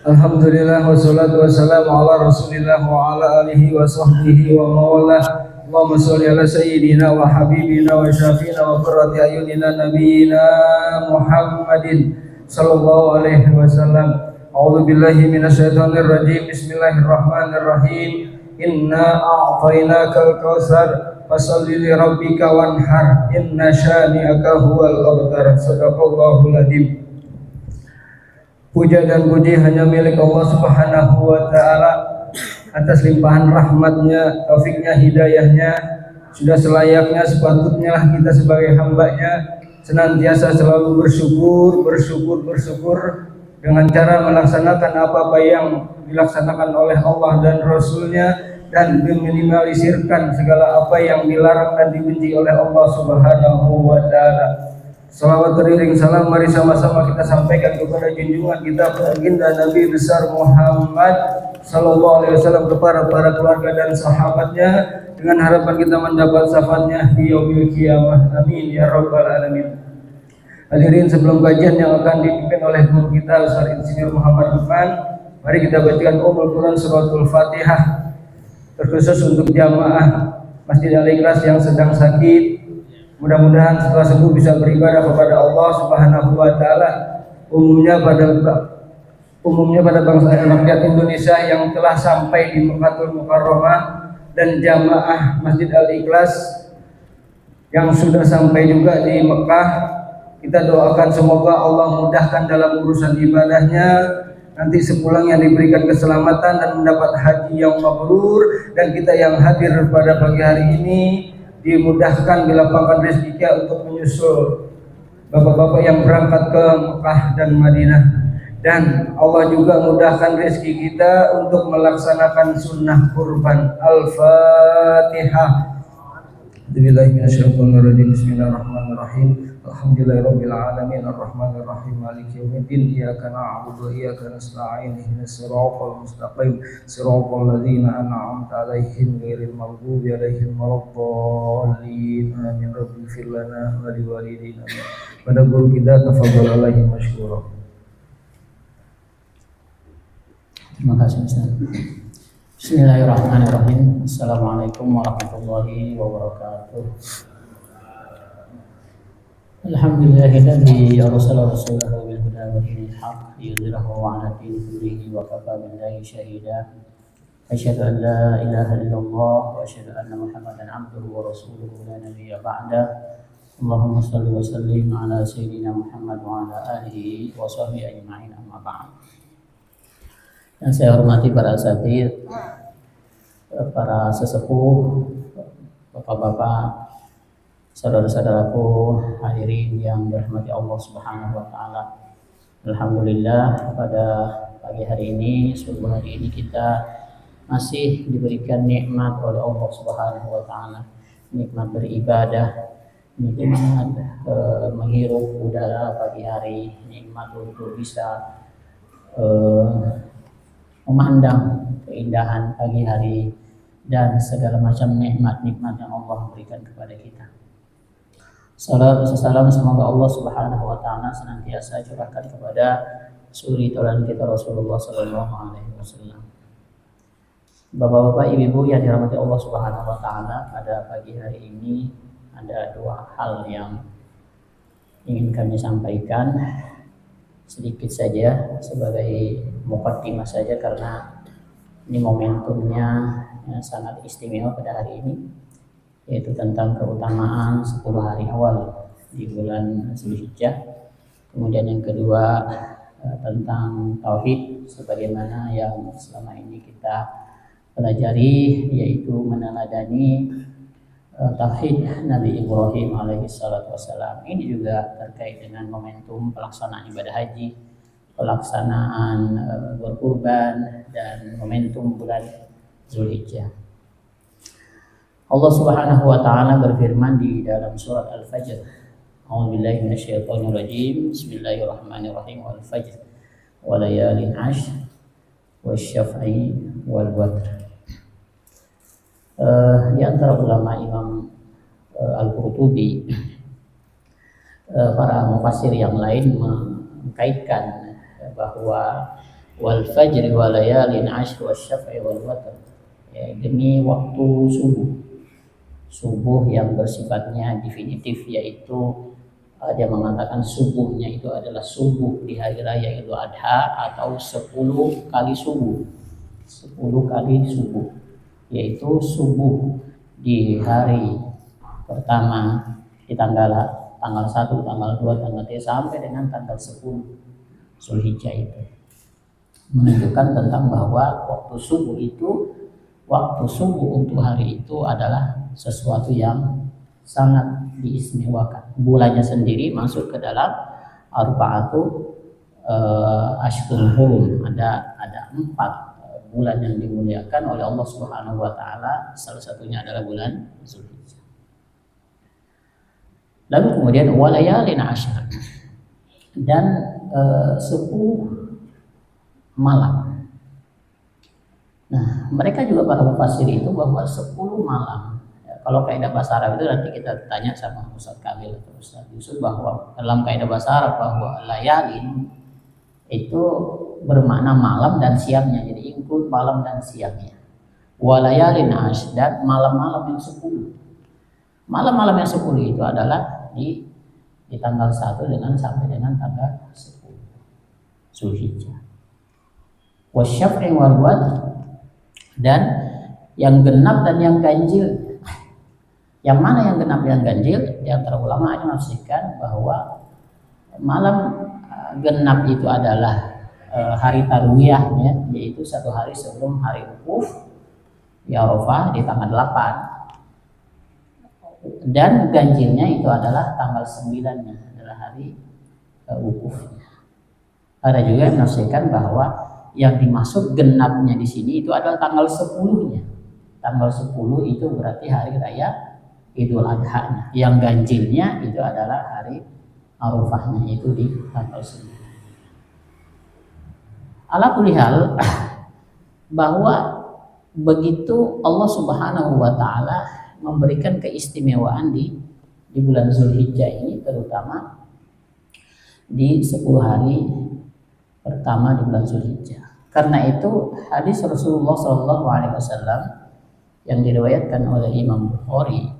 Alhamdulillah wassalatu wassalamu ala Rasulillah wa ala alihi wa sahbihi wa mawalah. Allahumma sholli ala sayyidina wa habibina wa syafiina wa qurrati ayunina nabiyyina Muhammadin sallallahu alaihi wasallam. A'udzu billahi minasyaitonir rajim. Bismillahirrahmanirrahim. Inna a'tainakal kautsar fasholli li rabbika wanhar inna syani'aka huwal abtar. Shadaqallahul adzim. Puja dan puji hanya milik Allah Subhanahu wa Ta'ala atas limpahan rahmatnya, taufiknya, hidayahnya. Sudah selayaknya, sepatutnya lah kita sebagai hambanya senantiasa selalu bersyukur dengan cara melaksanakan apa-apa yang dilaksanakan oleh Allah dan Rasulnya, dan meminimalisirkan segala apa yang dilarang dan dibenci oleh Allah Subhanahu wa Ta'ala. Salawat teriring salam mari sama-sama kita sampaikan kepada junjungan kita baginda Nabi besar Muhammad sallallahu alaihi wasallam, kepada para keluarga dan sahabatnya, dengan harapan kita mendapat syafaatnya di yaumil qiyamah. Amin ya rabbal alamin. Hadirin, sebelum kajian yang akan dipimpin oleh guru kita Ustaz Insinyur Muhammad Lukman, mari kita bacakan Ummul Quran suratul Fatihah, terkhusus untuk jamaah Masjid Al-Ikhlas yang sedang sakit. Mudah-mudahan setelah sembuh bisa beribadah kepada Allah Subhanahu wa Ta'ala. Umumnya pada bangsa rakyat Indonesia yang telah sampai di Mekkatul Mukarramah, dan jamaah Masjid Al-Ikhlas yang sudah sampai juga di Mekah. Kita doakan semoga Allah mudahkan dalam urusan ibadahnya, nanti sepulangnya diberikan keselamatan dan mendapat haji yang mabrur, dan kita yang hadir pada pagi hari ini dimudahkan, dilapangkan rezekinya untuk menyusul bapak-bapak yang berangkat ke Mekah dan Madinah, dan Allah juga mudahkan rezeki kita untuk melaksanakan sunnah kurban. Al-Fatihah. Bismillahirrahmanirrahim. Alhamdulillahirabbil alamin arrahmanir rahim maliki yaumiddin iyyaka na'budu wa iyyaka nasta'in ihdinas siratal mustaqim siratal ladzina an'amta 'alaihim ghairil maghdubi 'alaihim waladdallin amin. Rabbighfir lana wa liwalidayna. Pada guru kita tafadhal alaihi masykura. Terima kasih Ustaz. Bismillahirrahmanirrahim. Assalamualaikum warahmatullahi wabarakatuh. Alhamdulillahilladzi arsala rasulahu bil huda wa dinil haqq liyudhhirahu 'ala dini kullihi wa kafa billahi shahida. Asyhadu an la ilaha illallah wa asyhadu anna Muhammadan 'abduhu wa rasuluhu la nabiyya ba'da. Allahumma shalli wa sallim 'ala sayyidina Muhammad wa 'ala alihi wa sahbihi ajma'in, amma ba'd. Yang saya hormati para asatidz, para sesepuh, bapak-bapak, saudara-saudaraku hadirin yang dirahmati Allah Subhanahu wa Ta'ala. Alhamdulillah, pada pagi hari ini, subuh hari ini, kita masih diberikan nikmat oleh Allah Subhanahu wa Ta'ala, nikmat beribadah, nikmat menghirup udara pagi hari, nikmat untuk bisa memandang keindahan pagi hari, dan segala macam nikmat-nikmat yang Allah berikan kepada kita. Salam semoga Allah Subhanahu wa Ta'ala senantiasa curahkan kepada suri teladan kita Rasulullah sallallahu alaihi wasallam. Bapak-bapak, ibu-ibu yang dirahmati Allah Subhanahu wa Ta'ala, pada pagi hari ini ada dua hal yang ingin kami sampaikan sedikit saja sebagai muqaddimah saja, karena ini momentumnya sangat istimewa pada hari ini, yaitu tentang keutamaan 10 hari awal di bulan Zulhijjah. Kemudian yang kedua tentang tauhid sebagaimana yang selama ini kita pelajari, yaitu meneladani tauhid Nabi Ibrahim alaihi salatu wassalam. Ini juga terkait dengan momentum pelaksanaan ibadah haji, pelaksanaan berkurban, dan momentum bulan Zulhijjah. Allah Subhanahu wa Ta'ala berfirman di dalam surat Al-Fajr. A'udzubillahi minasyaitonir rajim. Bismillahirrahmanirrahim. Wal fajr wa layalin 'ashr wasyaf'i wal watr. Di antara ulama Imam Al-Qurtubi, para mufassir yang lain mengkaitkan bahwa wal fajri wa layalin ashr wasyaf'i wal watr. Ya, demi waktu subuh yang bersifatnya definitif, yaitu dia mengatakan subuhnya itu adalah subuh di hari raya Idul Adha atau 10 kali subuh. 10 kali subuh, yaitu subuh di hari pertama di tanggal 1, tanggal 2, tanggal 3 sampai dengan tanggal 10 Zulhijjah itu menunjukkan tentang bahwa waktu subuh untuk hari itu adalah sesuatu yang sangat diistimewakan. Bulannya sendiri masuk ke dalam arba'atu ashhurul hurum. Ada 4 bulan yang dimuliakan oleh Allah Subhanahu wa taala, salah satunya adalah bulan Zulhijjah. Lalu kemudian walayalin ashr, dan 10 malam. Nah, mereka juga para mufassir itu bahwa 10 malam. Ya, kalau kaidah bahasa Arab itu nanti kita tanya sama Ustaz Kamil atau Ustaz Yusuf bahwa dalam kaidah bahasa Arab bahwa layalin itu bermakna malam dan siangnya, jadi include malam dan siangnya. Walayalin ashr, dan malam-malam yang 10. Malam-malam yang 10 itu adalah di tanggal 1 sampai dengan tanggal 10 Zulhijjah. Wasyaf'i wal watr, dan yang genap dan yang ganjil. Yang mana yang genap dan ganjil? Di antara ulama menafsirkan bahwa malam genap itu adalah hari tarwiyahnya, yaitu 1 hari sebelum hari wukuf di Arafah di tanggal 8, dan ganjilnya itu adalah tanggal 9-nya, adalah hari wukufnya. Ada juga yang menafsirkan bahwa yang dimaksud genapnya di sini itu adalah tanggal 10-nya. Tanggal 10 itu berarti hari raya Idul Adha-nya. Yang ganjilnya itu adalah hari Arafahnya, itu di tanggal 9. Ala kulli hal, bahwa begitu Allah Subhanahu wa taala memberikan keistimewaan di bulan Zulhijjah ini, terutama di 10 hari pertama di bulan Zulhijjah. Karena itu hadis Rasulullah SAW yang diriwayatkan oleh Imam Bukhari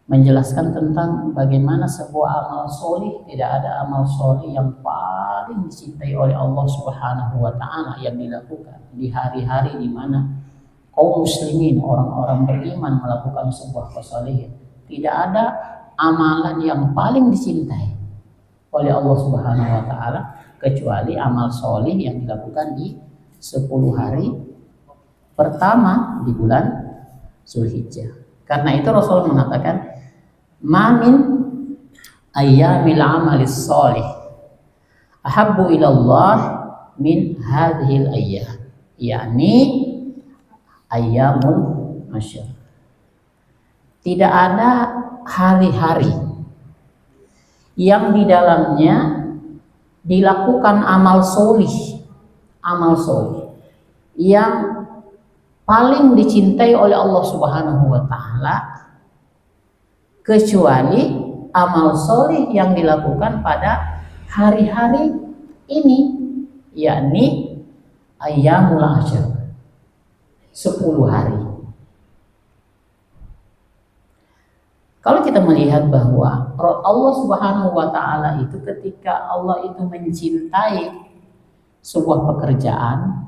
menjelaskan tentang bagaimana sebuah amal solih, tidak ada amal solih yang paling dicintai oleh Allah Subhanahu wa taala yang dilakukan di hari-hari di mana kaum muslimin, orang-orang beriman melakukan sebuah kesalehan. Tidak ada amalan yang paling dicintai oleh Allah Subhanahu wa taala kecuali amal solih yang dilakukan di 10 hari pertama di bulan Zulhijjah. Karena itu Rasul mengatakan, "Ma min ayyamil amalis solih ahabbu ilallah min hadhil ayyam," yakni ayyamul ashr. Tidak ada hari-hari yang di dalamnya dilakukan amal solih yang paling dicintai oleh Allah Subhanahu wa taala kecuali amal solih yang dilakukan pada hari-hari ini, yakni ayyamul ashr, 10 hari. Kalau kita melihat bahwa Allah Subhanahu wa taala itu ketika Allah itu mencintai sebuah pekerjaan,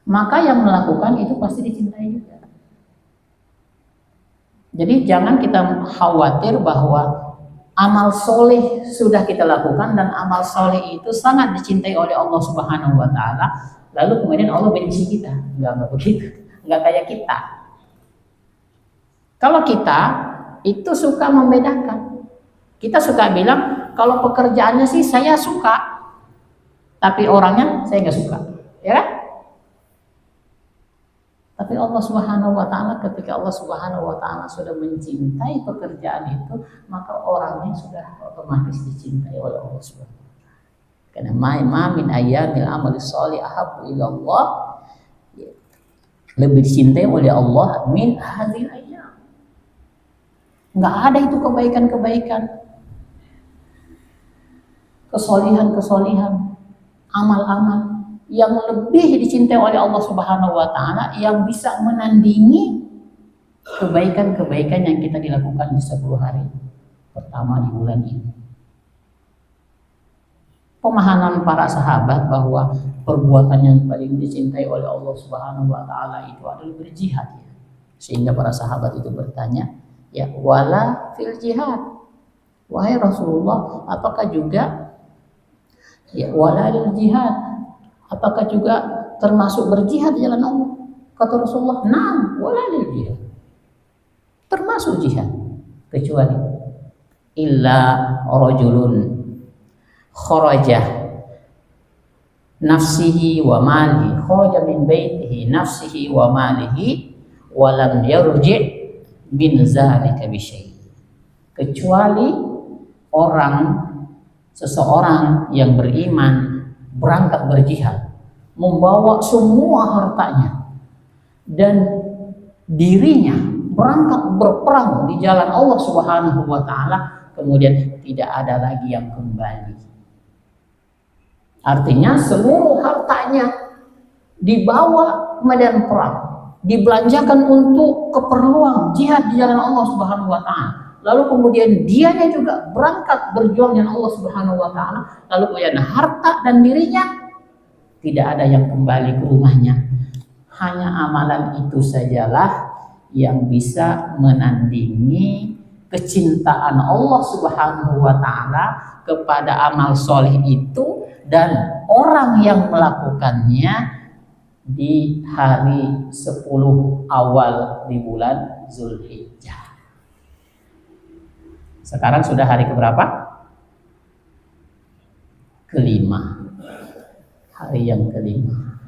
maka yang melakukan itu pasti dicintai juga. Jadi jangan kita khawatir bahwa amal soleh sudah kita lakukan dan amal soleh itu sangat dicintai oleh Allah Subhanahu wa taala, lalu kemudian Allah benci kita. Enggak begitu. Enggak kayak kita. Kalau kita itu suka membedakan, kita suka bilang kalau pekerjaannya sih saya suka, tapi orangnya saya nggak suka, ya kan? Tapi Allah Subhanahu wa taala, ketika Allah Subhanahu wa taala sudah mencintai pekerjaan itu, maka orangnya sudah otomatis dicintai oleh Allah Subhanahu wa taala. Karena ma min ayyamil amali sholih ahabbu ilallah, lebih dicintai oleh Allah min hadhil ayyam. Nggak ada itu kebaikan-kebaikan, kesolihan-kesolihan, amal-amal yang lebih dicintai oleh Allah Subhanahu wa taala yang bisa menandingi kebaikan-kebaikan yang kita dilakukan di 10 hari pertama di bulan ini. Pemahaman para sahabat bahwa perbuatan yang paling dicintai oleh Allah Subhanahu wa taala itu adalah berjihad, ya. Sehingga para sahabat itu bertanya, ya wala fil jihad, wahai Rasulullah, apakah juga ya wala lil jihad, apakah juga termasuk berjihad di jalan Allah? Kata Rasulullah, "Na'am, wala lil jihad." Termasuk jihad, kecuali illa rajulun kharaja nafsihi wa malihi, kharaja min baitihi nafsihi wa malihi wa lam yarji' min zalika bi syai'. Kecuali seseorang yang beriman berangkat berjihad, membawa semua hartanya dan dirinya berangkat berperang di jalan Allah Subhanahu wa taala, kemudian tidak ada lagi yang kembali. Artinya seluruh hartanya dibawa ke medan perang, dibelanjakan untuk keperluan jihad di jalan Allah Subhanahu wa taala. Lalu kemudian dianya juga berangkat berjuang dengan Allah Subhanahu wa taala, lalu kemudian harta dan dirinya tidak ada yang kembali ke rumahnya. Hanya amalan itu sajalah yang bisa menandingi kecintaan Allah Subhanahu wa taala kepada amal soleh itu, dan orang yang melakukannya di hari 10 awal di bulan Zulhijjah. Sekarang sudah hari keberapa? Kelima. Hari yang kelima.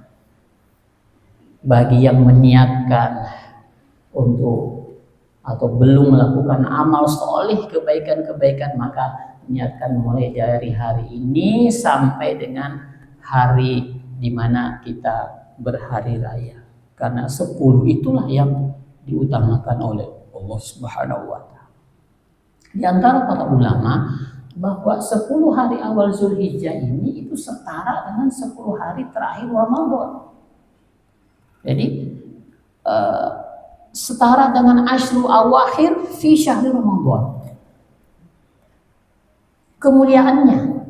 Bagi yang meniatkan untuk atau belum melakukan amal soleh kebaikan-kebaikan, maka niatkan mulai dari hari ini sampai dengan hari di mana kita berhari raya, karena 10 itulah yang diutamakan oleh Allah Subhanahu wa taala. Di antara para ulama bahwa 10 hari awal Zulhijjah ini itu setara dengan 10 hari terakhir Ramadan. Jadi setara dengan asyru awakhir fi syahri Ramadan. Kemuliaannya,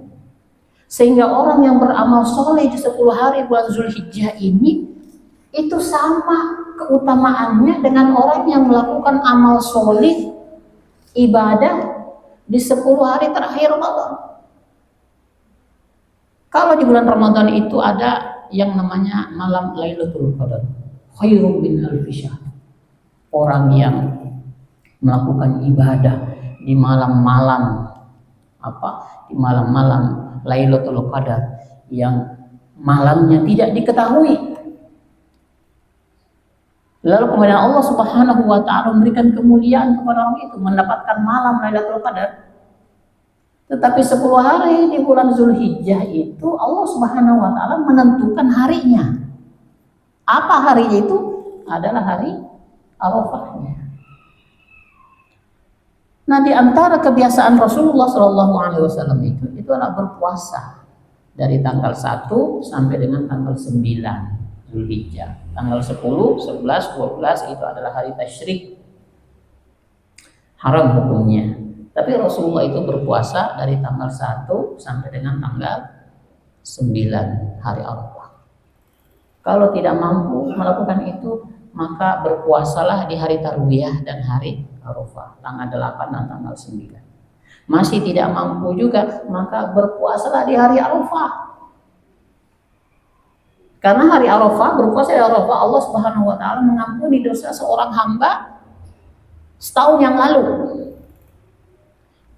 sehingga orang yang beramal soleh di 10 hari bulan Zulhijjah ini itu sama keutamaannya dengan orang yang melakukan amal soleh ibadah di 10 hari terakhir Ramadan. Kalau di bulan Ramadan itu ada yang namanya malam Lailatul Qadar, khairum min alfi syahr. Orang yang melakukan ibadah di malam-malam di malam-malam Lailatul Qadar yang malamnya tidak diketahui. Lalu kemudian Allah Subhanahu wa taala memberikan kemuliaan kepada orang itu mendapatkan malam Lailatul Qadar. Tetapi 10 hari di bulan Zulhijjah itu Allah Subhanahu wa taala menentukan harinya. Apa harinya itu? Adalah hari Arafahnya. Nah, di antara kebiasaan Rasulullah SAW itu adalah berpuasa dari tanggal 1 sampai dengan tanggal 9 Zulhijjah. Tanggal 10, 11, 12 itu adalah hari tasyrik, haram hukumnya. Tapi Rasulullah itu berpuasa dari tanggal 1 sampai dengan tanggal 9 hari Arafah. Kalau tidak mampu melakukan itu, maka berpuasalah di hari Tarwiyah dan hari Arafah, tanggal 8 dan tanggal 9. Masih tidak mampu juga, maka berpuasalah di hari Arafah. Karena hari Arafah, berpuasa di Arafah, Allah Subhanahu wa taala mengampuni dosa seorang hamba setahun yang lalu.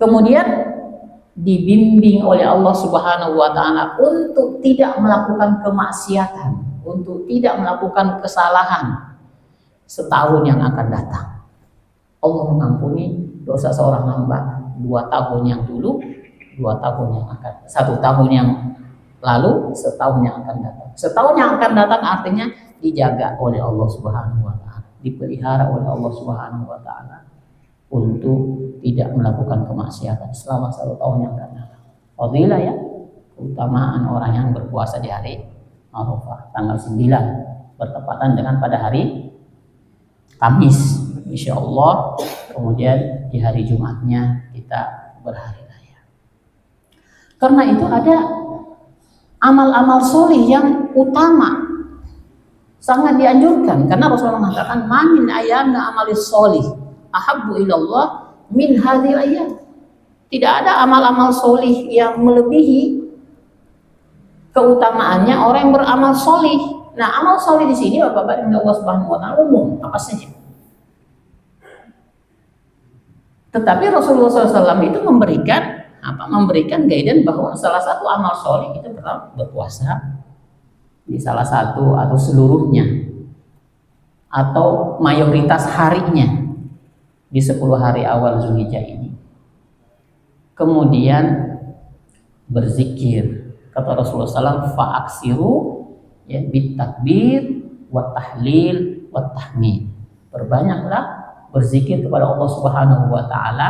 Kemudian dibimbing oleh Allah Subhanahu wa taala untuk tidak melakukan kemaksiatan, untuk tidak melakukan kesalahan setahun yang akan datang. Allah mengampuni dosa seorang hamba 2 tahun yang dulu, 2 tahun yang akan, 1 tahun yang lalu, setahun yang akan datang. Setahun yang akan datang artinya dijaga oleh Allah Subhanahu wa taala, dipelihara oleh Allah Subhanahu wa taala untuk tidak melakukan kemaksiatan selama 1 tahun yang akan datang. Fadilah ya, keutamaan orang yang berpuasa di hari Arafah tanggal 9 bertepatan dengan pada hari Kamis insya Allah, kemudian di hari Jumatnya kita berhari raya. Karena itu ada amal-amal solih yang utama, sangat dianjurkan, karena Rasulullah mengatakan mamin ayyamna amalis solih ahabbu ilallah min hadhil ayyam. Tidak ada amal-amal solih yang melebihi keutamaannya orang yang beramal solih. Nah, amal solih di sini Bapak-bapak Allah Subhanahu wa taala umum apa saja. Tetapi Rasulullah SAW itu memberikan guidance bahwa salah satu amal solih itu berpuasa di salah satu atau seluruhnya atau mayoritas harinya di 10 hari awal Zulhijjah ini. Kemudian berzikir, kata Rasulullah SAW, fa'aksiru ya bitakbir wa tahlil wa tahmid. Perbanyaklah berzikir kepada Allah Subhanahu wa taala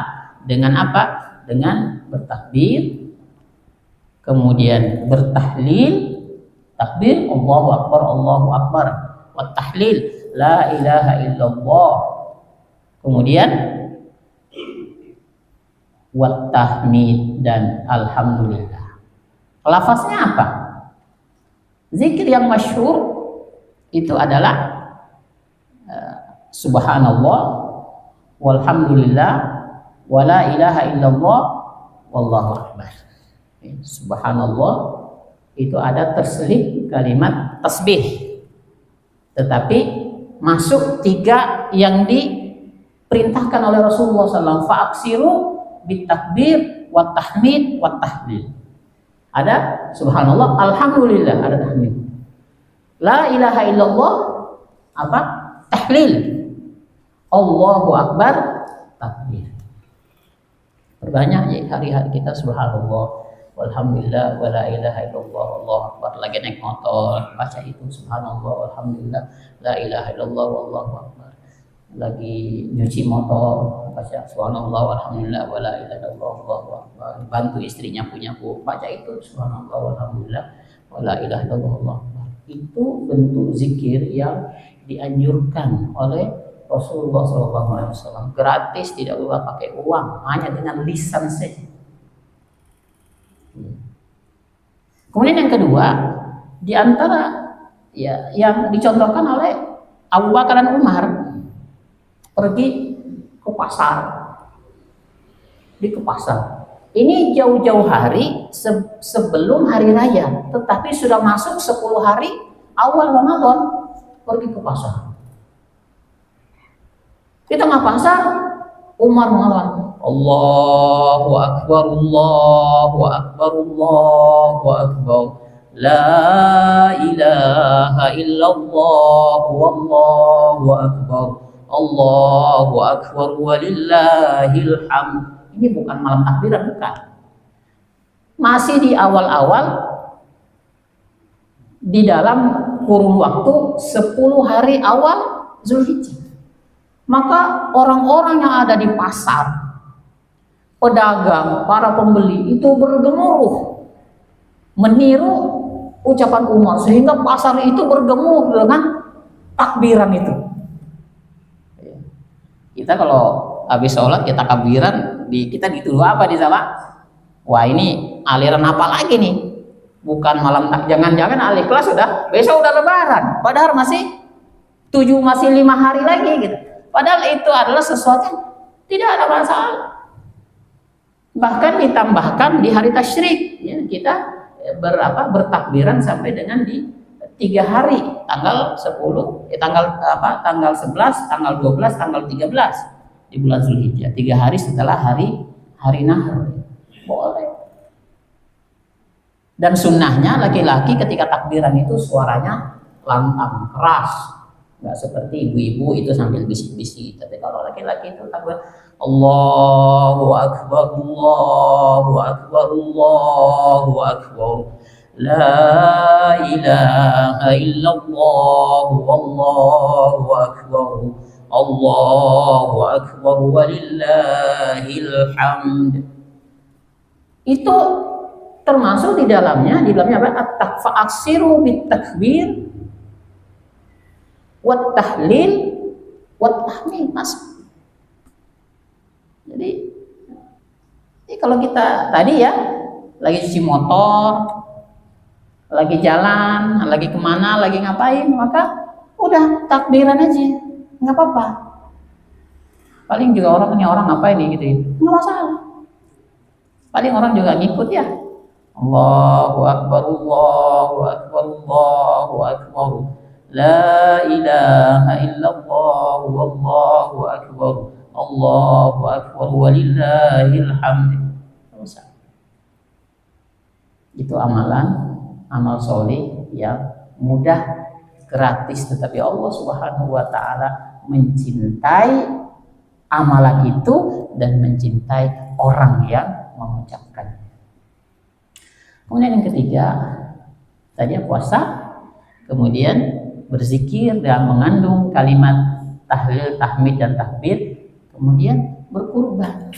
dengan apa? Dengan bertakbir, kemudian bertahlil, takbir Allahu akbar, wa tahlil la ilaha illallah. Kemudian wa tahmid dan alhamdulillah. Lafaznya apa? Zikir yang masyhur itu adalah subhanallah walhamdulillah wala ilaha illallah wallahu akbar. Subhanallah itu ada terselip kalimat tasbih, tetapi masuk 3 yang diperintahkan oleh Rasulullah SAW, fa'aksiru bitakbir wa tahmid wa tahlil. Ada subhanallah, alhamdulillah, ada tahmid. La ilaha illallah apa? Tahlil. Allahu akbar, takbir. Perbanyak ya hari-hari kita subhanallah walhamdulillah wala ilaha illallah Allahu akbar. Lagi naik motor baca itu subhanallah walhamdulillah la ilaha illallah wallahu akbar. Lagi nyuci motor baca subhanallah walhamdulillah wala ilaha illallah Allahu akbar. Bantu istrinya punya baca itu subhanallah walhamdulillah wala ilaha illallah Allahu akbar. Itu bentuk zikir yang dianjurkan oleh Rasulullah SAW, gratis, tidak perlu pakai uang, hanya dengan lisan saja. Kemudian yang kedua, di antara ya yang dicontohkan oleh Abu Bakar dan Umar, pergi ke pasar, ke pasar. Ini jauh-jauh hari sebelum hari raya, tetapi sudah masuk 10 hari awal Ramadan, pergi ke pasar. Di tengah pasar, Umar mengatakan, Allahu akbar, Allahu akbar, Allahu akbar, la ilaha illallah, wallahu akbar, Allahu akbar, walillahil hamd. Ini bukan malam takbiran, bukan. Masih di awal-awal di dalam kurun waktu 10 hari awal Zulhijjah. Maka orang-orang yang ada di pasar, pedagang, para pembeli itu bergemuruh meniru ucapan Umar, sehingga pasar itu bergemuruh dengan takbiran itu. Kita kalau habis sholat kita takbiran, kita dituduh apa di sana? Wah, ini aliran apa lagi nih? Bukan malam tak, jangan-jangan ahli kelas sudah besok udah lebaran, padahal masih 5 hari lagi gitu. Padahal itu adalah sesuatu yang tidak ada masalah. Bahkan ditambahkan di hari tasyrik, ya, kita bertakbiran sampai dengan di 3 hari, tanggal 10, tanggal 11, tanggal 12, tanggal 13 di bulan Zulhijjah. 3 hari setelah hari Nahr. Boleh. Dan sunnahnya laki-laki ketika takbiran itu suaranya lantang, keras. Nggak seperti ibu-ibu itu sambil bisik-bisik. Tapi kalau laki-laki itu takbir Allahu akbar, Allahu akbar, Allahu akbar, la ilaha illallah, wallahu akbar, Allahu akbar, walillahil hamd. Itu termasuk di dalamnya apa? At-takfa'aksiru bit-takbir wat-tahlil wat-tahmid masuk. Jadi kalau kita tadi ya lagi cuci motor, lagi jalan, lagi kemana, lagi ngapain, maka udah takbiran aja, nggak apa-apa. Paling juga orang ngapain nih gitu ya, nggak masalah. Paling orang juga ngikut ya. Allahu Akbar, Allahu Akbar, Allahu Akbar. La ilaha illallah, wallahu akbar, Allahu akbar, walillahil hamd. Itu amal soleh yang mudah, gratis, tetapi Allah Subhanahu wa Ta'ala mencintai amalan itu dan mencintai orang yang mengucapkan. Kemudian yang ketiga, tadi puasa, kemudian berzikir dan mengandung kalimat tahlil, tahmid dan takbir, kemudian berkurban.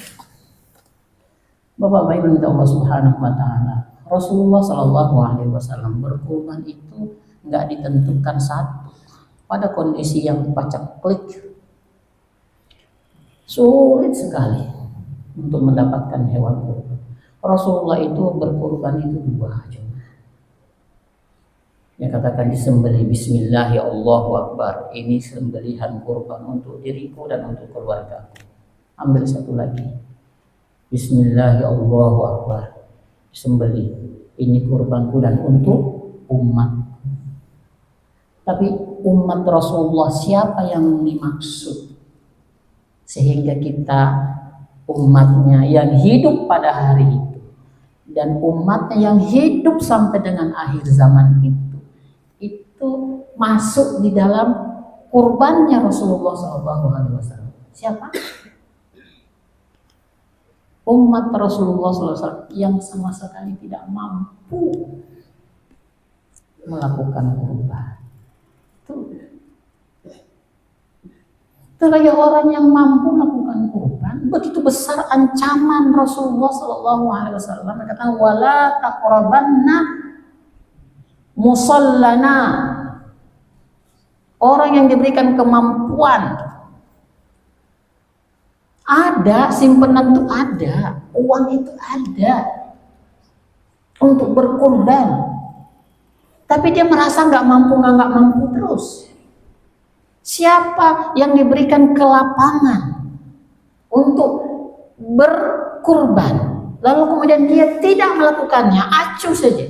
Bapak-bapak Ibu minta Allah Subhanahu wa Ta'ala, Rasulullah Shallallahu Alaihi Wasallam berkurban itu nggak ditentukan satu, pada kondisi yang pacak-klik, sulit sekali untuk mendapatkan hewan kurban. Rasulullah itu berkurban itu dua cuma. Yang katakan disembelih Bismillah ya Allahu Akbar, ini sembelihan kurban untuk diriku dan untuk keluarga. Ambil satu lagi, Bismillah ya Allahu Akbar, sembelih, ini kurbanku dan untuk umat. Tapi umat Rasulullah siapa yang dimaksud? Sehingga kita umatnya yang hidup pada hari itu dan umatnya yang hidup sampai dengan akhir zaman itu masuk di dalam kurbannya Rasulullah SAW. Siapa? Umat Rasulullah SAW yang sama sekali tidak mampu melakukan kurban. Itu lagi orang yang mampu melakukan kurban. Begitu besar ancaman Rasulullah SAW. Kata wala taqrabanna musallana. Orang yang diberikan kemampuan, ada simpenan itu ada, uang itu ada untuk berkorban, tapi dia merasa nggak mampu terus. Siapa yang diberikan kelapangan untuk berkorban, lalu kemudian dia tidak melakukannya, acuh saja.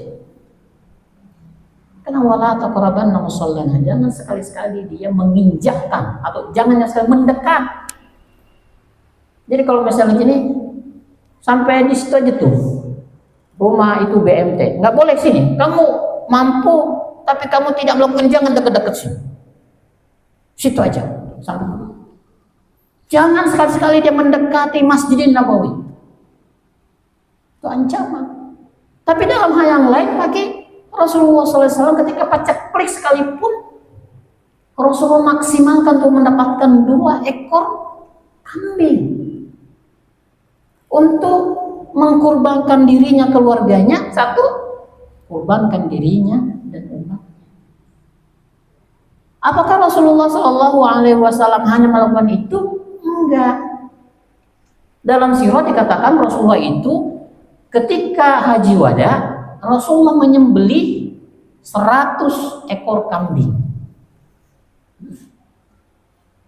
Karena wala taqrabanna musallana, jangan sekali-sekali dia menginjakkan atau jangan sekali mendekat. Jadi kalau misalnya gini, sampai di situ aja tuh, rumah itu BMT, nggak boleh sini. Kamu mampu, tapi kamu tidak melakukan, jangan dekat-dekat sini. Situ aja, sampai. Jangan sekali-sekali dia mendekati Masjidin Nabawi. Itu ancaman. Tapi dalam hal yang lain lagi, Rasulullah SAW ketika pacak-klik sekalipun, Rasulullah maksimalkan untuk mendapatkan 2 ekor kambing untuk mengkurbankan dirinya, keluarganya, 1 kurbankan dirinya dan umat. Apakah Rasulullah SAW hanya melakukan itu? Enggak. Dalam sirah dikatakan Rasulullah itu ketika haji wada, Rasulullah menyembelih 100 ekor kambing.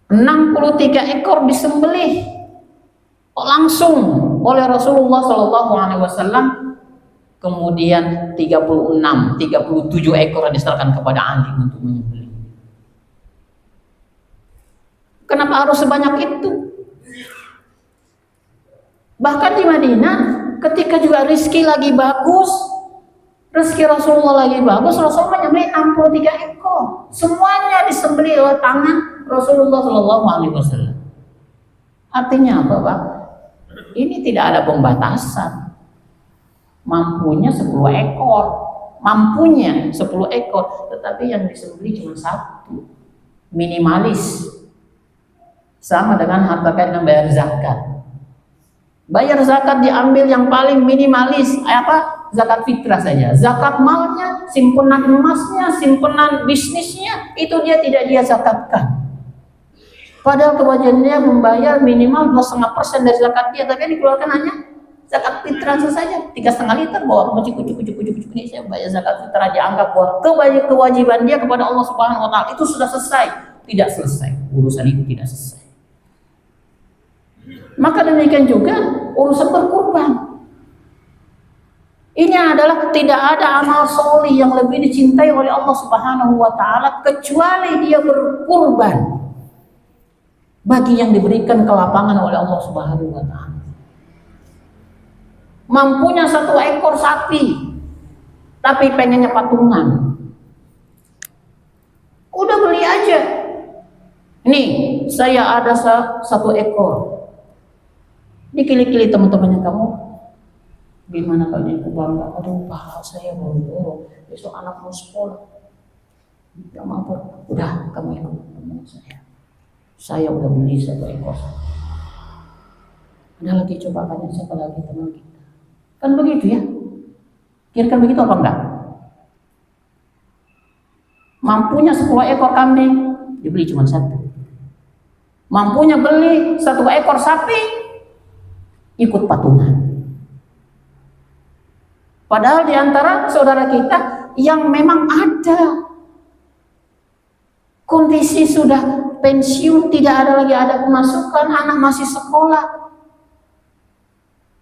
63 ekor disembelih langsung oleh Rasulullah SAW. Kemudian 37 ekor diserahkan kepada Ali untuk menyembelih. Kenapa harus sebanyak itu? Bahkan di Madinah ketika juga rezeki lagi bagus, rezeki Rasulullah lagi bagus, Rasulullah menyembelih 63 ekor. Semuanya disembelih oleh tangan Rasulullah SAW. Artinya apa, Pak? Ini tidak ada pembatasan. Mampunya 10 ekor, mampunya 10 ekor, tetapi yang disembelih cuma 1. Minimalis. Sama dengan harta kaya dengan bayar zakat. Bayar zakat diambil yang paling minimalis, apa? zakat fitrah saja. Zakat malnya, simpenan emasnya, simpenan bisnisnya, itu dia tidak dia zakatkan. Padahal kewajiban dia membayar minimal 2,5% dari zakat dia, tapi dikeluarkan hanya zakat fitrah saja, 3,5 liter bawa kucuk ini saya bayar zakat fitrah, dianggap bahwa kewajiban dia kepada Allah Subhanahu wa taala itu sudah selesai. Tidak selesai, urusan itu tidak selesai. Maka demikian juga urusan berkurban. Ini adalah tidak ada amal solih yang lebih dicintai oleh Allah Subhanahu wa taala kecuali dia berkurban bagi yang diberikan kelapangan oleh Allah Subhanahu wa taala. Mampunya 1 ekor sapi, tapi pengennya patungan. Udah beli aja. Nih, saya ada 1 ekor. Dikili-kili teman-temannya, kamu gimana kalau dia bangga? Aduh, pahala saya baru besok anak mau sekolah. Gak mampu. Udah, kamu ikut teman saya. Saya udah beli 1 ekor. Ada lagi, coba tanya siapa lagi teman kita. Kan begitu ya? Kira-kira begitu apa enggak? Mampunya 10 ekor kambing, dibeli cuma 1. Mampunya beli 1 ekor sapi, ikut patungan. Padahal di antara saudara kita yang memang ada kondisi sudah pensiun, tidak ada lagi ada pemasukan, anak masih sekolah.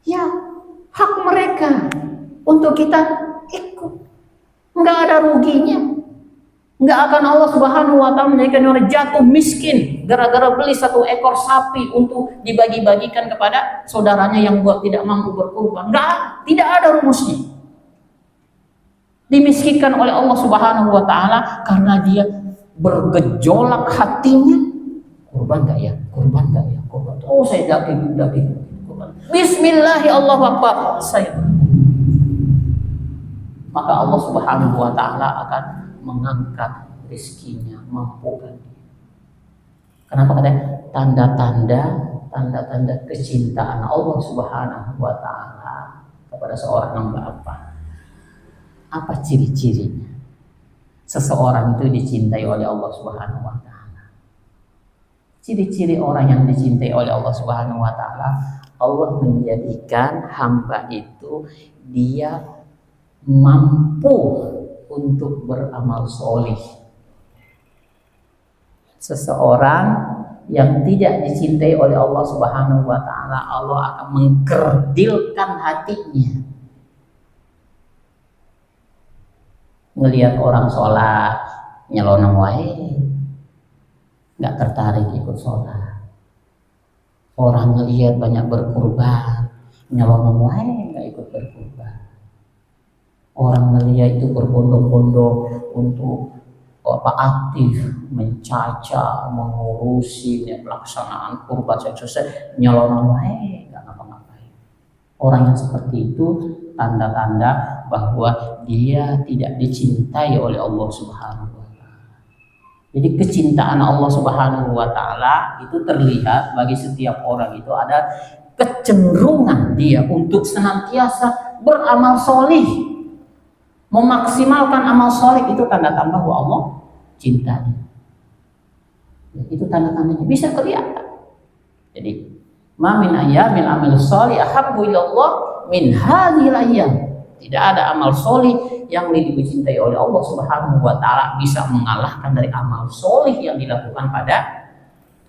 Ya, hak mereka untuk kita ikut. Nggak ada ruginya. Nggak akan Allah Subhanahu wa taala menjadikan orang jatuh miskin gara-gara beli 1 ekor sapi untuk dibagi-bagikan kepada saudaranya yang tidak mampu berkurban. Tidak ada rumusnya. Dimiskinkan oleh Allah Subhanahu wa taala karena dia bergejolak hatinya. Kurban nggak ya? Kurban nggak ya? Kurban. Oh, saya daging. Bismillahirrahmanirrahim, Allahu Akbar. Maka Allah Subhanahu wa taala akan mengangkat rezekinya, mampukan dia. Kenapa katanya tanda-tanda kecintaan Allah Subhanahu wa taala kepada seorang hamba apa? Apa ciri-cirinya? Seseorang itu dicintai oleh Allah Subhanahu wa taala. Ciri-ciri orang yang dicintai oleh Allah Subhanahu wa taala, Allah menjadikan hamba itu dia mampu untuk beramal solih. Seseorang yang tidak dicintai oleh Allah Subhanahu wa taala, Allah akan mengkerdilkan hatinya. Ngelihat orang sholat nyelonong wae, nggak tertarik ikut sholat. Orang ngelihat banyak berkurban, nyelonong wae, nggak ikut berkurban. Orang ngelihat itu berbondong-bondong untuk aktif mencaca, mengurusi pelaksanaan kurban selesai, nyelonong wae, nggak ngapa-ngapain. Orang yang seperti itu tanda-tanda bahwa dia tidak dicintai oleh Allah Subhanahu wa taala. Jadi kecintaan Allah Subhanahu wa taala itu terlihat bagi setiap orang itu ada kecenderungan dia untuk senantiasa beramal solih, memaksimalkan amal solih. Itu tanda-tanda bahwa Allah cinta dia. Itu tanda-tandanya bisa kelihatan. Jadi ma min ayyamin amal solih ahabbu ilallah min hadhil ayyam. Tidak ada amal solih yang lebih dicintai oleh Allah Subhanahu wa taala bisa mengalahkan dari amal solih yang dilakukan pada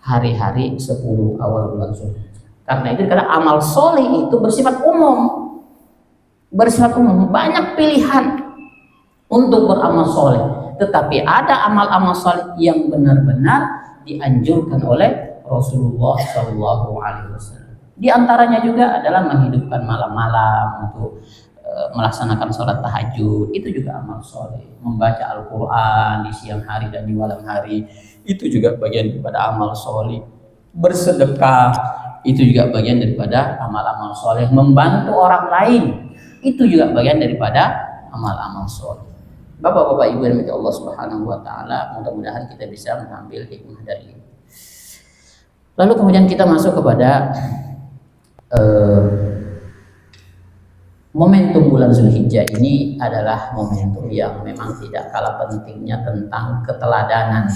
hari-hari 10 awal bulan Zulhijjah. Karena itu karena amal solih itu bersifat umum. Bersifat umum, banyak pilihan untuk beramal soleh. Tetapi ada amal-amal soleh yang benar-benar dianjurkan oleh Rasulullah SAW. Di antaranya juga adalah menghidupkan malam-malam untuk melaksanakan sholat tahajud, itu juga amal soleh. Membaca Al-Quran di siang hari dan di malam hari, itu juga bagian daripada amal soleh. Bersedekah, itu juga bagian daripada amal-amal soleh. Membantu orang lain, itu juga bagian daripada amal-amal soleh. Bapak-bapak ibu yang Allah Subhanahu wa taala, mudah-mudahan kita bisa mengambil hikmah dari ini. Lalu kemudian kita masuk kepada Momentum bulan Zulhijjah ini adalah momentum yang memang tidak kalah pentingnya tentang keteladanan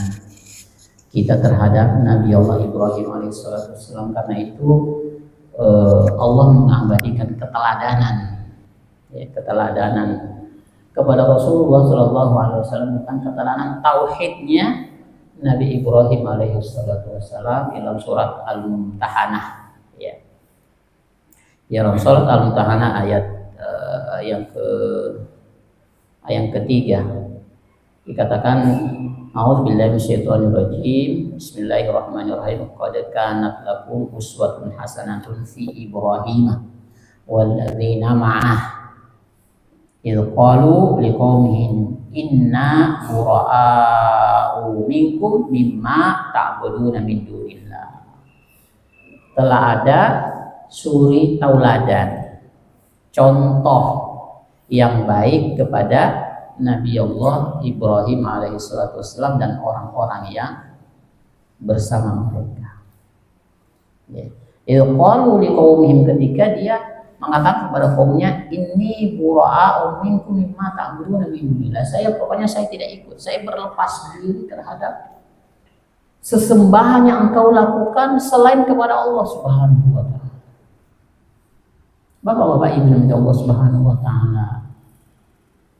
kita terhadap Nabi Allah Ibrahim alaihissalam. Karena itu Allah mengabadikan keteladanan, ya, keteladanan kepada Rasulullah Shallallahu Alaihi Wasallam, bukan keteladanan tauhidnya Nabi Ibrahim alaihissalam dalam surat Al-Mumtahanah, ya. Dalam surat Al-Mumtahanah ayat yang ketiga dikatakan A'udzubillahi minasyaitonirrajim. Bismillahirrahmanirrahim. Qad kanat lakum uswatun hasanatun fi Ibrahim walladzina ma'ah idz qalu liqaumihim inna bura'a'u minkum mimma ta'buduna min dunillah. Telah ada suri tauladan, contoh yang baik kepada Nabi Allah Ibrahim alaihissalam dan orang-orang yang bersama mereka. Qalu liqaumihim, ketika dia mengatakan kepada kaumnya, inni bura'a'u minkum mimma ta'buduna min dunillah. Saya tidak ikut. Saya berlepas diri terhadap sesembahan yang engkau lakukan selain kepada Allah Subhanahu wa taala. Bapak-bapak Ibu Allah Subhanahu wa taala,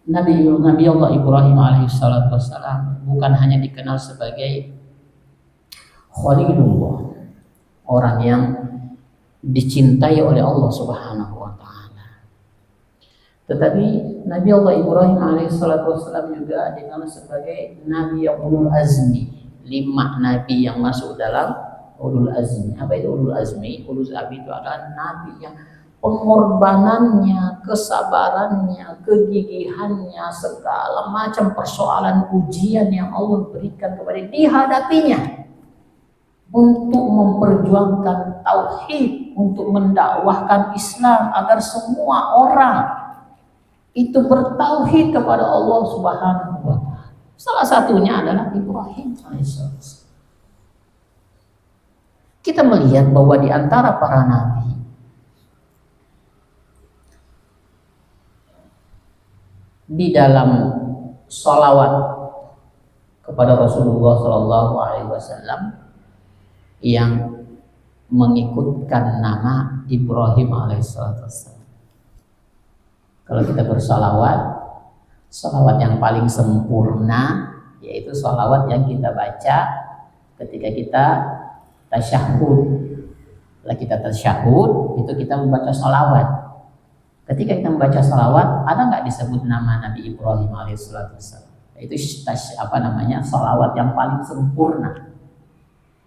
Nabi Allah Ibrahim alaihissalam bukan hanya dikenal sebagai Khalilullah, orang yang dicintai oleh Allah Subhanahu wa taala, tetapi Nabi Allah Ibrahim alaihissalam juga dikenal sebagai Nabi yang ulul azmi. 5 nabi yang masuk dalam ulul azmi. Apa itu ulul azmi? Ulul azmi itu adalah nabi yang pengorbanannya, kesabarannya, kegigihannya, segala macam persoalan ujian yang Allah berikan kepada dihadapinya untuk memperjuangkan tauhid, untuk mendakwahkan Islam agar semua orang itu bertauhid kepada Allah Subhanahu wa taala. Salah satunya adalah Ibrahim alaihissalam. Kita melihat bahwa di antara para nabi di dalam sholawat kepada Rasulullah Shallallahu Alaihi Wasallam yang mengikutkan nama Ibrahim alaihissalam. Kalau kita bersalawat, salawat yang paling sempurna yaitu salawat yang kita baca ketika kita tasyahud. Setelah kita tasyahud, itu kita membaca salawat. Ketika kita membaca salawat, ada nggak disebut nama Nabi Ibrahim alaihissalam? Itu salawat yang paling sempurna.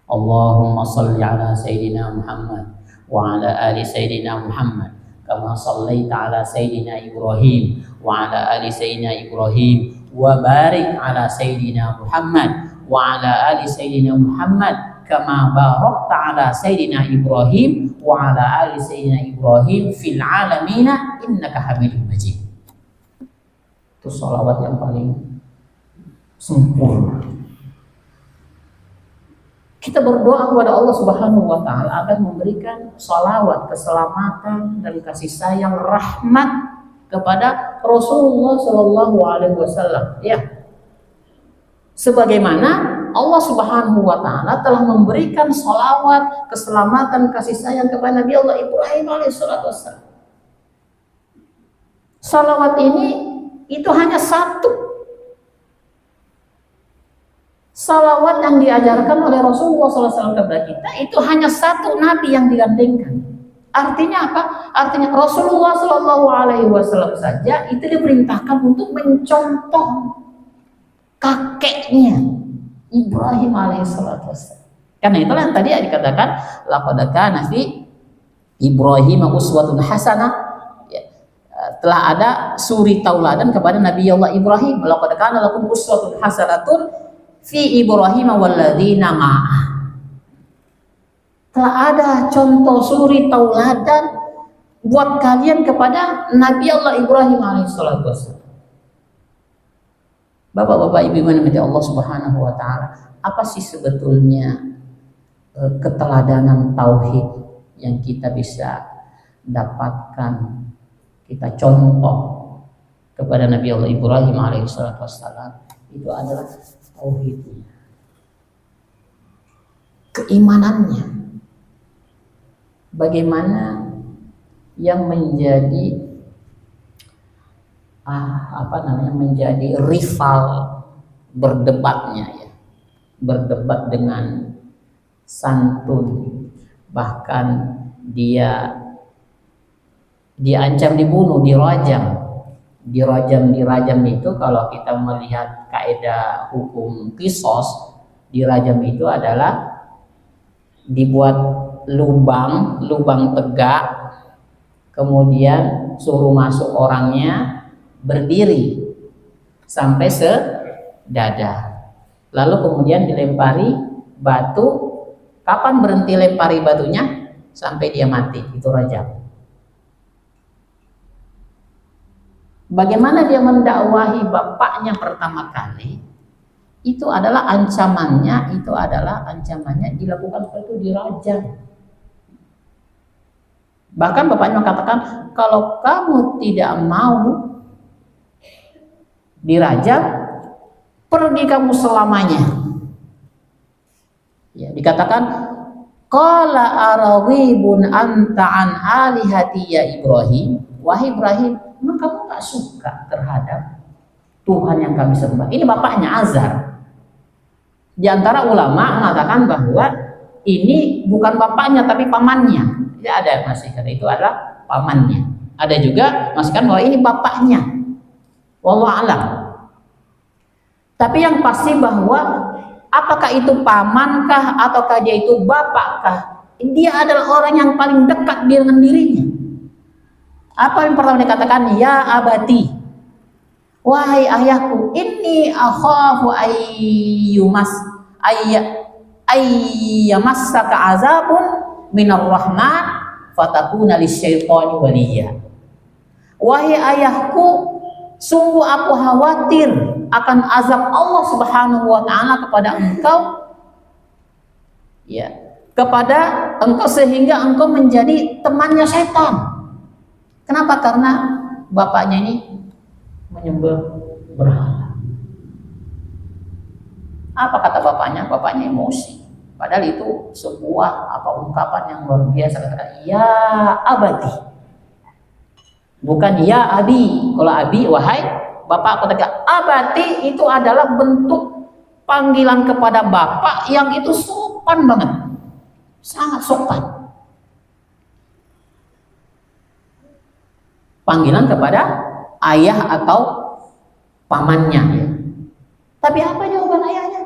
Allahumma salli ala Sayyidina Muhammad wa ala ali Sayyidina Muhammad kama sallaita ala Sayyidina Ibrahim wa ala ali Sayyidina Ibrahim wa barik ala Sayyidina Muhammad wa ala ali Sayyidina Muhammad kama barakta ala Sayyidina Ibrahim wa ala ali Sayyidina Ibrahim fil alamina innaka Hamidum Majid. Itu salawat yang paling sempurna. Kita berdoa kepada Allah Subhanahu wa taala agar memberikan salawat, keselamatan dan kasih sayang, rahmat kepada Rasulullah Shallallahu Alaihi Wasallam. Ya, sebagaimana Allah Subhanahu wa taala telah memberikan salawat, keselamatan, kasih sayang kepada Nabi Allah Ibrahim alaihissalam. Salawat ini itu hanya satu salawat yang diajarkan oleh Rasulullah SAW kepada kita, itu hanya satu nabi yang digandengkan. Artinya apa? Artinya Rasulullah SAW saja itu diperintahkan untuk mencontoh kakeknya Ibrahim alaihissalam. Karena itulah yang tadi dikatakan laqad kana fi Ibrahim uswatun hasanah, ya, telah ada suri tauladan kepada Nabi Allah Ibrahim. Laqad kana lakum uswatun hasanatun fi Ibrahim walladzina ma'ah. Telah ada contoh suri tauladan buat kalian kepada Nabi Allah Ibrahim alaihissalam. Bapak-bapak ibu yang dimiliki Allah Subhanahu wa taala, apa sih sebetulnya keteladanan tauhid yang kita bisa dapatkan kita contoh kepada Nabi Allah Ibrahim alaihissalam itu adalah tauhidnya, keimanannya. Bagaimana yang menjadi menjadi rival berdebatnya ya, berdebat dengan santun, bahkan dia diancam dibunuh, dirajam itu kalau kita melihat kaidah hukum qisas, dirajam itu adalah dibuat lubang tegak, kemudian suruh masuk orangnya berdiri sampai sedada, lalu kemudian dilempari batu. Kapan berhenti lempari batunya? Sampai dia mati, itu rajam. Bagaimana dia mendakwahi bapaknya pertama kali? Itu adalah ancamannya dilakukan seperti itu, dirajam. Bahkan bapaknya mengatakan, kalau kamu tidak mau dirajam, pergi kamu selamanya. Ya, dikatakan, qala araghibun anta an alihati ya Ibrahim. Wahai Ibrahim, memang kamu tak suka terhadap Tuhan yang kami sembah? Ini bapaknya Azar. Di antara ulama mengatakan bahwa ini bukan bapaknya tapi pamannya. Tidak ada masih kata itu adalah pamannya. Ada juga masihkan bahwa ini bapaknya. Wallahu a'lam. Tapi yang pasti bahwa apakah itu pamankah ataukah dia itu bapakkah, dia adalah orang yang paling dekat dengan dirinya. Apa yang pertama dikatakan? Ya abati, wahai ayahku, inni akhafu ayyamassaka azabun minar rahman fatakuna lisyaitani waliya. Wahai ayahku, sungguh aku khawatir akan azab Allah Subhanahu wa taala kepada engkau, ya, kepada engkau sehingga engkau menjadi temannya setan. Kenapa? Karena bapaknya ini menyembah berhala. Apa kata bapaknya? Bapaknya emosi. Padahal itu sebuah ungkapan yang luar biasa. Kata ya abadi, bukan ya abi. Kalau abi, wahai bapak, ketika abati itu adalah bentuk panggilan kepada bapak yang itu sopan banget, sangat sopan. Panggilan kepada ayah atau pamannya ya. Tapi apa jawaban ayahnya?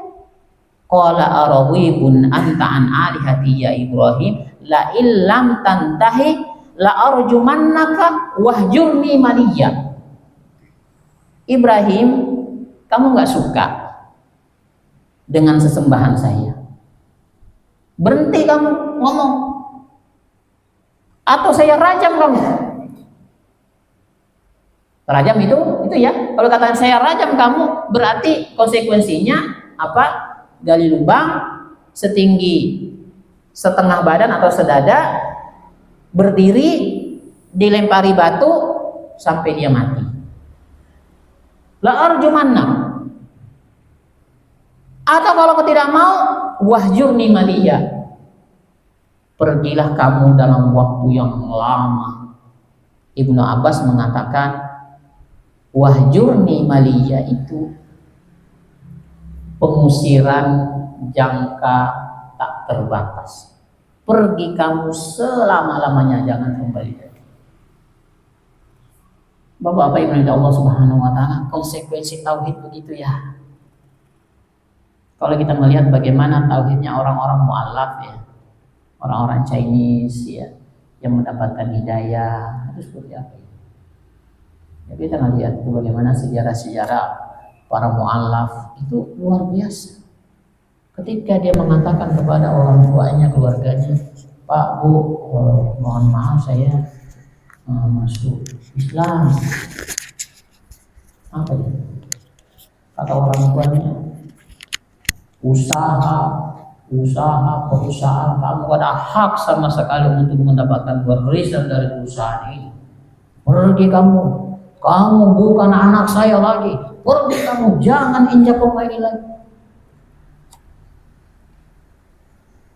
Qala araghibun anta an alihati ya Ibrahim la illam tantahi la arjumannaka wahjurni maliya. Ibrahim, kamu nggak suka dengan sesembahan saya, berhenti kamu ngomong atau saya rajam kamu. Rajam itu ya, kalau katakan saya rajam kamu, berarti konsekuensinya apa? Gali lubang setinggi setengah badan atau sedada, berdiri, dilempari batu sampai dia mati. La arjumanna. Atau kalau kau tidak mau, wahjurni maliya, pergilah kamu dalam waktu yang lama. Ibnu Abbas mengatakan wahjurni maliya itu pengusiran jangka tak terbatas. Pergi kamu selama-lamanya, jangan kembali lagi. Bapak-bapak Ibu dari Allah Subhanahu wa taala, konsekuensi tauhid begitu ya. Kalau kita melihat bagaimana tauhidnya orang-orang mu'allaf ya, orang-orang Chinese ya, yang mendapatkan hidayah, itu seperti apa? Ya, kita lihat itu bagaimana sejarah-sejarah para mu'allaf itu luar biasa. Ketika dia mengatakan kepada orang tuanya, keluarganya, Pak, Bu, mohon maaf saya masuk Islam. Apa dia? Kata orang tuanya, perusahaan kamu ada hak sama sekali untuk mendapatkan warisan dari perusahaan ini. Pergi kamu. Kamu bukan anak saya lagi. Pergi kamu, jangan injak rumah ini lagi.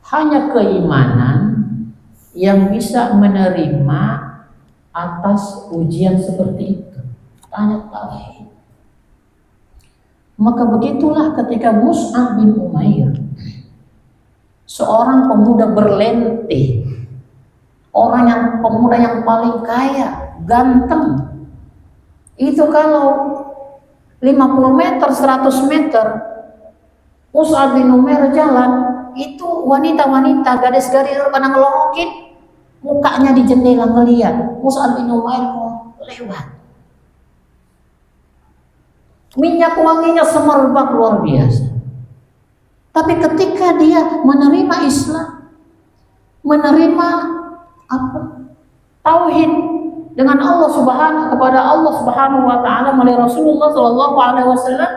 Hanya keimanan yang bisa menerima atas ujian seperti itu. Tanya tauhid. Maka begitulah ketika Mus'ab bin Umair, seorang pemuda berlente, pemuda yang paling kaya, ganteng, itu kalau 50 meter, 100 meter Mus'ab bin Umair jalan, itu wanita-wanita, gadis-gadis pada ngelongokin mukanya di jendela ngeliat Mus'ab bin Umair mau lewat. Minyak wanginya semerbak luar biasa. Tapi ketika dia menerima Islam, menerima tauhid dengan Allah Subhanahu kepada Allah Subhanahu wa taala melalui Rasulullah sallallahu alaihi wasallam,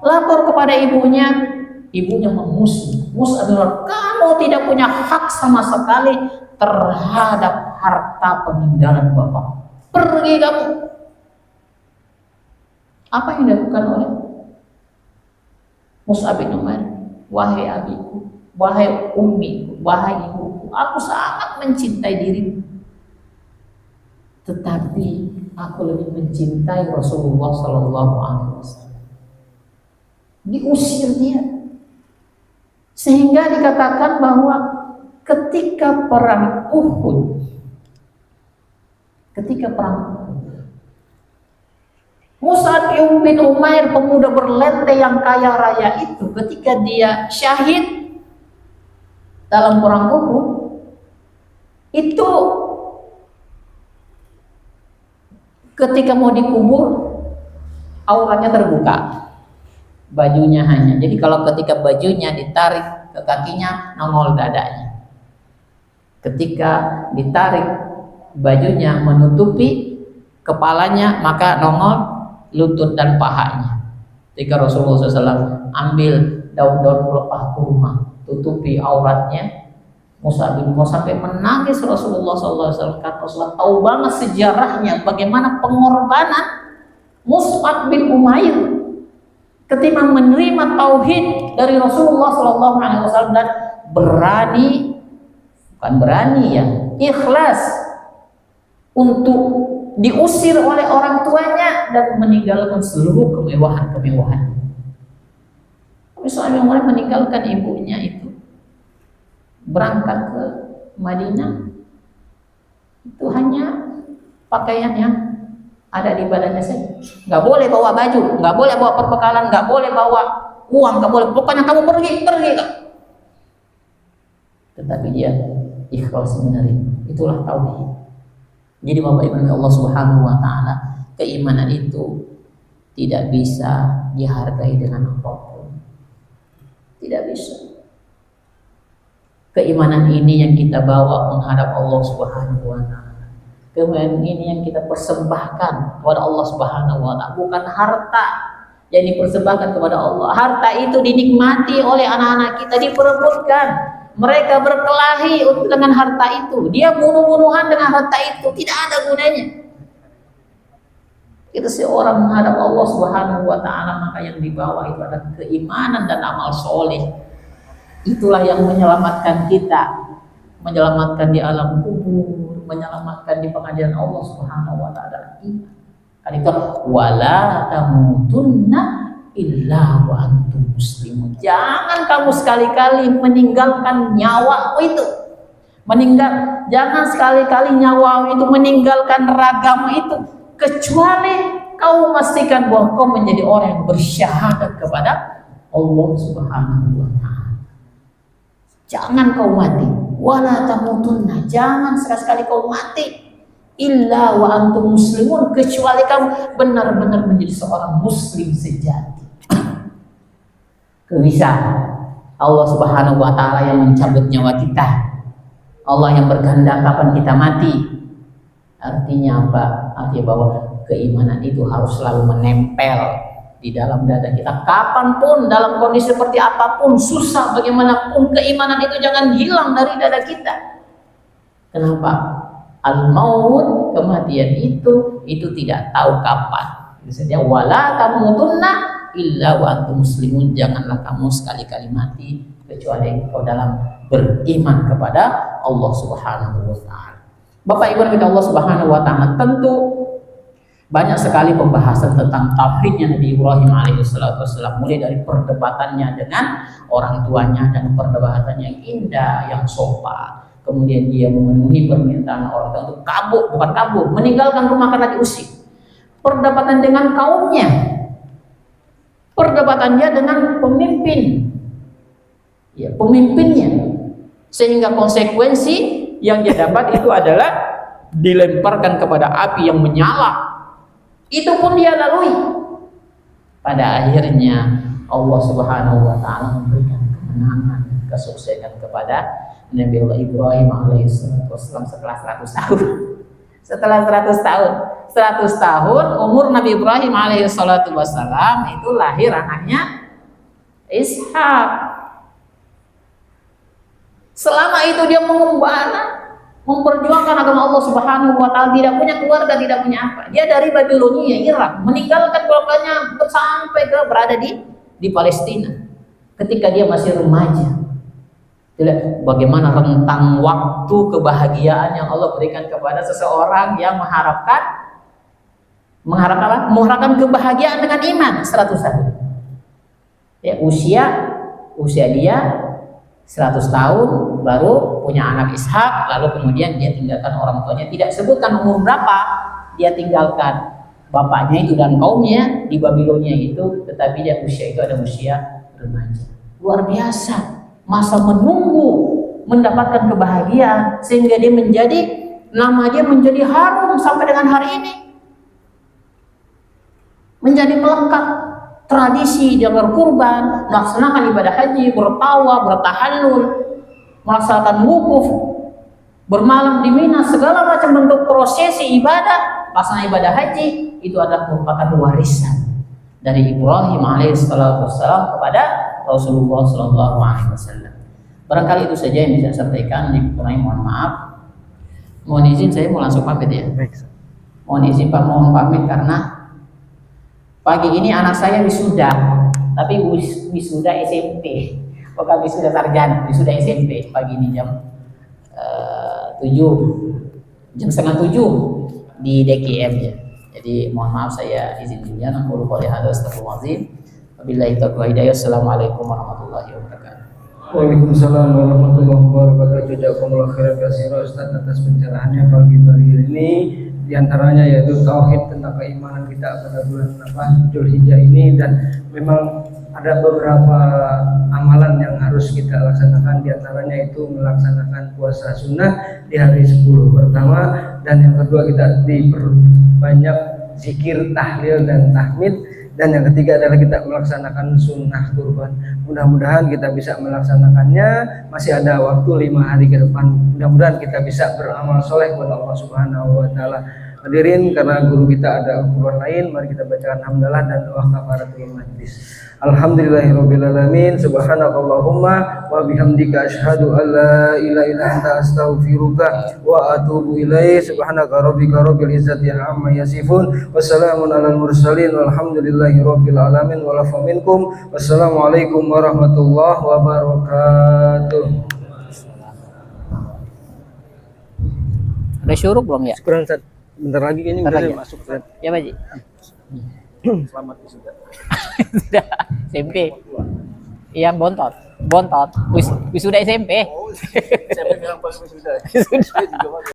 lapor kepada ibunya mengusir. Mus'ab bin Umair, kamu tidak punya hak sama sekali terhadap harta peninggalan bapak. Pergi kamu. Apa yang dilakukan oleh Mus'ab bin Umair? Wahai abiku, wahai ummiku, wahai ibuku, aku sangat mencintai dirimu, tetapi aku lebih mencintai Rasulullah Sallallahu Alaihi Wasallam. Diusir dia, sehingga dikatakan bahwa ketika perang Uhud, Mus'ab bin Umair, pemuda berlente yang kaya raya itu, ketika dia syahid dalam perang Uhud, itu ketika mau dikubur auratnya terbuka, bajunya hanya. Jadi kalau ketika bajunya ditarik ke kakinya, nongol dadanya. Ketika ditarik bajunya menutupi kepalanya, maka nongol lutut dan pahanya. Ketika Rasulullah SAW ambil daun-daun pelepah kurma, tutupi auratnya, Mus'ab bin Umair sampai menangis. Rasulullah SAW kata, Rasulullah tahu banget sejarahnya bagaimana pengorbanan Mus'ab bin Umair ketika menerima tauhid dari Rasulullah SAW dan ikhlas untuk diusir oleh orang tuanya dan meninggalkan seluruh kemewahan-kemewahan. Mus'ab bin Umair meninggalkan ibunya itu, berangkat ke Madinah, itu hanya pakaian yang ada di badannya saja. Nggak boleh bawa baju, nggak boleh bawa perbekalan, nggak boleh bawa uang, nggak boleh. Pokoknya kamu pergi. Tetapi dia ikhlas menerima. Itulah tauhid. Jadi Bapak Ibu Allah Subhanahu wa taala, keimanan itu tidak bisa dihargai dengan apapun. Tidak bisa. Keimanan ini yang kita bawa menghadap Allah Subhanahu wa taala. Keimanan ini yang kita persembahkan kepada Allah Subhanahu wa taala, bukan harta yang dipersembahkan kepada Allah. Harta itu dinikmati oleh anak-anak kita, diperebutkan. Mereka berkelahi dengan harta itu. Dia bunuh-bunuhan dengan harta itu. Tidak ada gunanya. Itu seorang menghadap Allah Subhanahu wa taala, maka yang dibawa itu adalah keimanan dan amal soleh. Itulah yang menyelamatkan kita, menyelamatkan di alam kubur, menyelamatkan di pengadilan Allah Subhanahu wa taala. Kan itu wala tamutunna illa wa antum muslimun. Jangan kamu sekali-kali meninggalkan nyawa itu. Jangan sekali-kali nyawa itu meninggalkan ragamu itu, kecuali kau memastikan bahwa kau menjadi orang yang bersyahadat kepada Allah Subhanahu wa taala. Jangan kau mati, wala tamutunna, jangan sekali-kali kau mati illa wa antum muslimun, kecuali kamu benar-benar menjadi seorang muslim sejati. Bisa Allah Subhanahu wa taala yang mencabut nyawa kita, Allah yang berkehendak kapan kita mati. Artinya apa? Artinya bahwa keimanan itu harus selalu menempel di dalam dada kita. Kapanpun, dalam kondisi seperti apapun, susah bagaimanapun, keimanan itu jangan hilang dari dada kita. Kenapa? Al-maut, kematian itu tidak tahu kapan. Itu saja, wala tamutunna illa wa antum muslimun, janganlah kamu sekali-kali mati kecuali engkau dalam beriman kepada Allah Subhanahu wa taala. Bapak Ibu kita Allah Subhanahu wa taala, tentu banyak sekali pembahasan tentang tauhidnya Nabi Ibrahim alaihissalam, mulai dari perdebatannya dengan orang tuanya dan perdebatan yang indah, yang sopan. Kemudian dia memenuhi permintaan orang tua untuk kabur, meninggalkan rumah karena diusir. Perdebatan dengan kaumnya, perdebatannya dengan pemimpinnya, sehingga konsekuensi yang dia dapat itu adalah dilemparkan kepada api yang menyala. Itu pun dia lalui. Pada akhirnya Allah Subhanahu wa taala memberikan kemenangan, kesuksesan kepada Nabi Allah Ibrahim alaihissalam setelah 100 tahun. Setelah 100 tahun. 100 tahun umur Nabi Ibrahim alaihissalam itu lahir anaknya Ishak. Selama itu dia mengembara, memperjuangkan agama Allah Subhanahu wa taala, tidak punya keluarga, tidak punya apa. Dia dari Babilonia, Irak, meninggalkan keluarganya sampai berada di Palestina. Ketika dia masih remaja. Bagaimana rentang waktu kebahagiaan yang Allah berikan kepada seseorang yang mengharapkan kebahagiaan dengan iman 100 tahun. Ya, usia dia 100 tahun baru punya anak Ishak, lalu kemudian dia tinggalkan orang tuanya, tidak sebutkan umur berapa dia tinggalkan bapaknya itu dan kaumnya di Babilonia itu, tetapi dia usia itu ada usia remaja. Luar biasa, masa menunggu mendapatkan kebahagiaan sehingga dia nama dia menjadi harum sampai dengan hari ini, menjadi melekat tradisi dia berkurban, melaksanakan ibadah haji, bertawa, bertahallul, melaksanakan wukuf, bermalam di Mina, segala macam bentuk prosesi ibadah, melaksanakan ibadah haji, itu adalah merupakan warisan dari Ibrahim alaihissalam kepada Rasulullah SAW. Barangkali itu saja yang bisa saya sampaikan. Dikurangi mohon maaf. Mohon izin saya mau langsung pamit ya. Mohon izin Pak, mohon pamit karena pagi ini anak saya wisuda, tapi wisuda SMP, bukan wisuda sarjana, wisuda SMP. Pagi ini jam 7, jam setengah 7 di DKM ya. Jadi mohon maaf saya izin dulu ya. Aku lupa lihat astagfirullahaladzim. Wabillahi taufiq hidayah. Assalamualaikum warahmatullahi wabarakatuh. Waalaikumsalam warahmatullahi wabarakatuh. Jazakumullah khairan katsiran Ustaz atas pencerahannya pagi hari ini. Di antaranya yaitu tauhid tentang keimanan kita pada bulan Dzulhijjah ini, dan memang ada beberapa amalan yang harus kita laksanakan. Di antaranya itu melaksanakan puasa sunnah di hari 10 pertama, dan yang kedua kita diperbanyak zikir, tahlil dan tahmid, dan yang ketiga adalah kita melaksanakan sunnah kurban. Mudah-mudahan kita bisa melaksanakannya. Masih ada waktu 5 hari ke depan. Mudah-mudahan kita bisa beramal soleh kepada Allah Subhanahu wa taala. Hadirin, karena guru kita ada Al-Quran lain, mari kita bacakan hamdalah dan doa kafaratul majlis. Alhamdulillahirabbil alamin, subhanakallahumma wa bihamdika asyhadu an la ilaha illa anta astaghfiruka wa atubu ilaik. Subhanaka rabbika rabbil izzati amma yasifun, wassalamun alal mursalin, walhamdulillahirabbil alamin, wa lafa minkum. Wassalamualaikum warahmatullahi wabarakatuh. Ada syuruk belum ya? Syukuran Ustaz. Bentar lagi ini lagi masuk Ustaz. Ya Pak Ji. Selamat wisuda. Sudah SMP. Yang bontot. Wisuda SMP. Siapa bilang pas wisuda? Sudah.